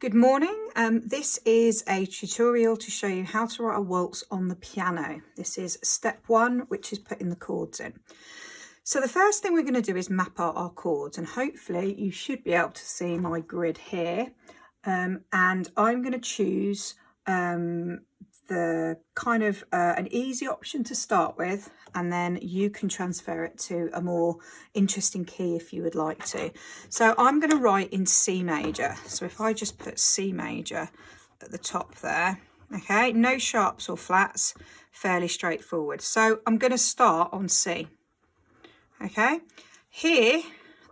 Good morning. This is a tutorial to show you how to write a waltz on the piano. This is step one, which is putting the chords in. So the first thing we're going to do is map out our chords, and hopefully you should be able to see my grid here. And I'm going to choose the kind of an easy option to start with, and then you can transfer it to a more interesting key if you would like to. So I'm going to write in C major. So if I just put C major at the top there, okay, no sharps or flats, fairly straightforward. So I'm going to start on C. Okay, here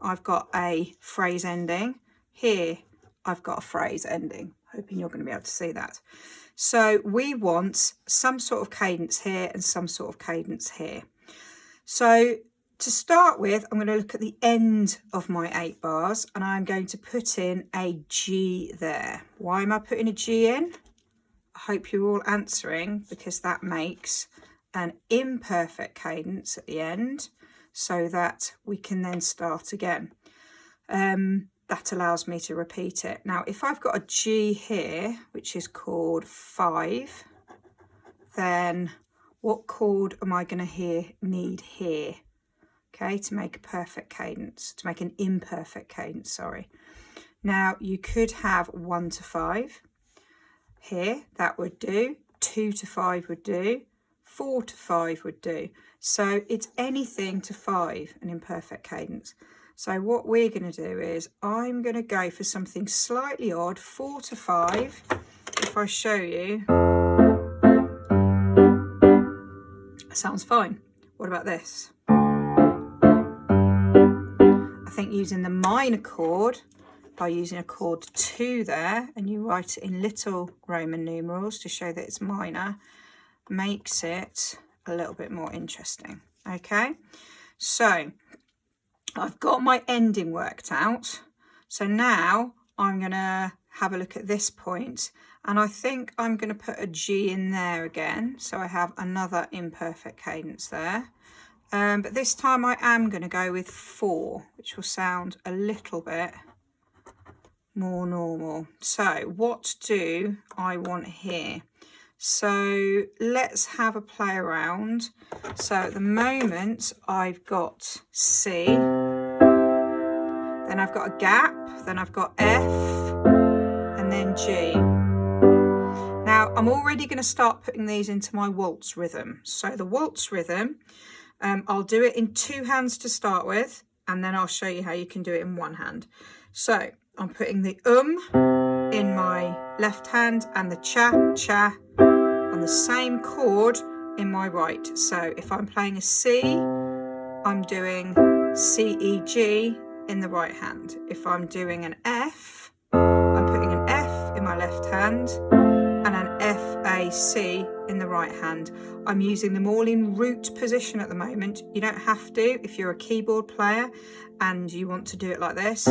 I've got a phrase ending, here I've got a phrase ending, hoping you're going to be able to see that. So we want some sort of cadence here and some sort of cadence here. So to start with, I'm going to look at the end of my 8 bars and I'm going to put in a G there. Why am I putting a G in? I hope you're all answering, because that makes an imperfect cadence at the end so that we can then start again. That allows me to repeat it. Now, if I've got a G here, which is chord 5, then what chord am I going to need here? Okay, to make a perfect cadence, to make an imperfect cadence, sorry. Now, you could have 1 to 5 here, that would do. 2 to 5 would do. 4 to 5 would do. So it's anything to 5, an imperfect cadence. So what we're going to do is I'm going to go for something slightly odd, 4 to 5. If I show you, sounds fine. What about this? I think using the minor chord, by using a chord 2 there, and you write it in little Roman numerals to show that it's minor, makes it a little bit more interesting. Okay, so I've got my ending worked out. So now I'm going to have a look at this point, and I think I'm going to put a G in there again. So I have another imperfect cadence there. But this time I am going to go with 4, which will sound a little bit more normal. So what do I want here? So let's have a play around. So at the moment I've got C, then I've got a gap, then I've got F, and then G. Now I'm already going to start putting these into my waltz rhythm. So the waltz rhythm, I'll do it in 2 hands to start with, and then I'll show you how you can do it in 1 hand. So I'm putting the in my left hand and the cha on the same chord in my right. So if I'm playing a C, I'm doing C, E, G in the right hand. If I'm doing an F, I'm putting an F in my left hand and an F, A, C in the right hand. I'm using them all in root position at the moment. You don't have to if you're a keyboard player and you want to do it like this.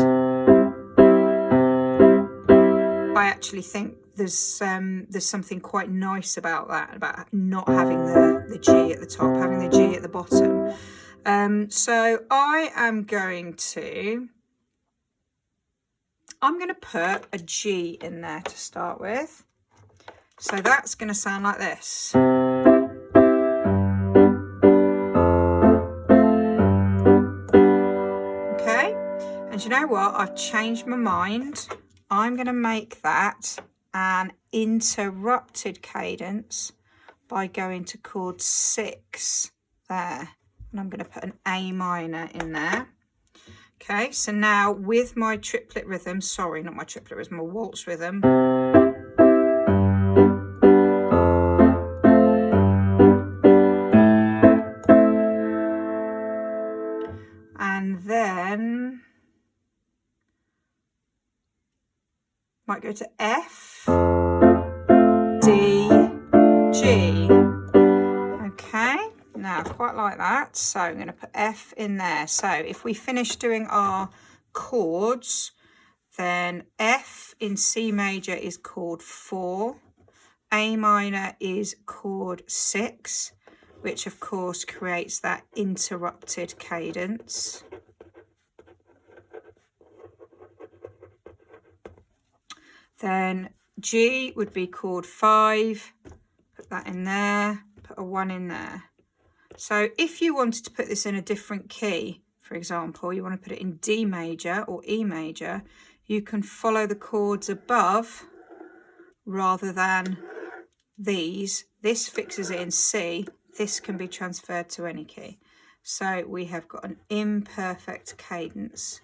I actually think there's something quite nice about that, about not having the G at the top, having the G at the bottom. So I'm going to put a G in there to start with. So that's going to sound like this. Okay, and you know what? I've changed my mind. I'm going to make that an interrupted cadence by going to chord 6 there. And I'm going to put an A minor in there. Okay, so now with my triplet rhythm, sorry, not my triplet rhythm, my waltz rhythm. And then might go to F, D, G. Okay, now quite like that. So I'm going to put F in there. So if we finish doing our chords, then F in C major is chord 4, A minor is chord 6, which of course creates that interrupted cadence. Then G would be chord 5, put that in there, put a 1 in there. So if you wanted to put this in a different key, for example, you want to put it in D major or E major, you can follow the chords above rather than these. This fixes it in C. This can be transferred to any key. So we have got an imperfect cadence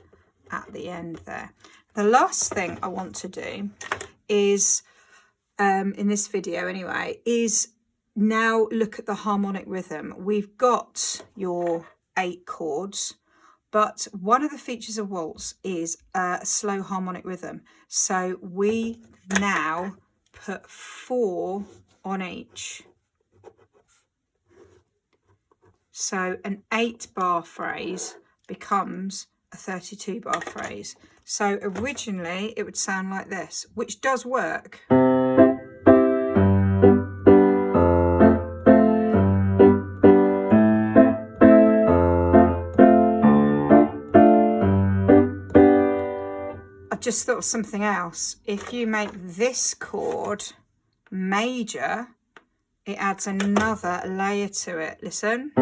at the end there. The last thing I want to do is, in this video anyway, is now look at the harmonic rhythm. We've got your 8 chords, but one of the features of waltz is a slow harmonic rhythm. So we now put 4 on each. So an 8-bar phrase becomes a 32-bar phrase. So originally it would sound like this, which does work. I've just thought of something else. If you make this chord major, it adds another layer to it. Listen.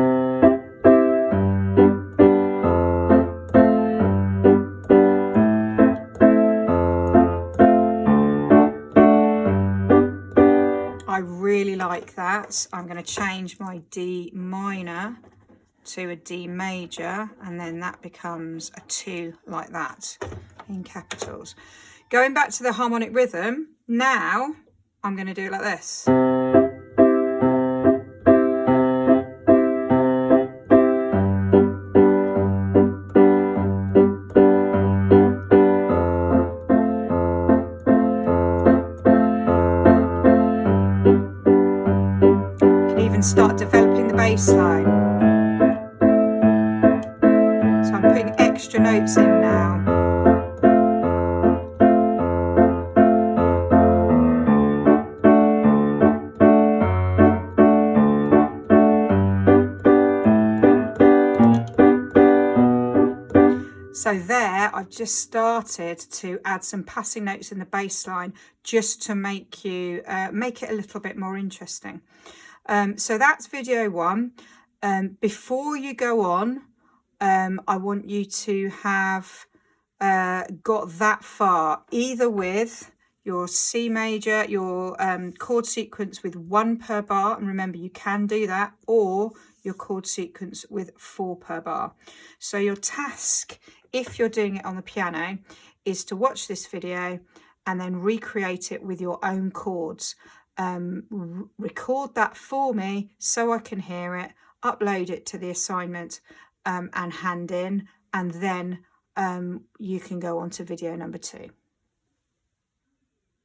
I really like that. I'm going to change my D minor to a D major, and then that becomes a 2 like that in capitals. Going back to the harmonic rhythm, now I'm going to do it like this. Start developing the bass line. So I'm putting extra notes in now. So there, I've just started to add some passing notes in the bass line just to make you make it a little bit more interesting. So that's video 1. Before you go on, I want you to have got that far, either with your C major, your chord sequence with 1 per bar, and remember you can do that, or your chord sequence with 4 per bar. So your task, if you're doing it on the piano, is to watch this video and then recreate it with your own chords. Record that for me so I can hear it, upload it to the assignment and hand in, and then you can go on to video number 2.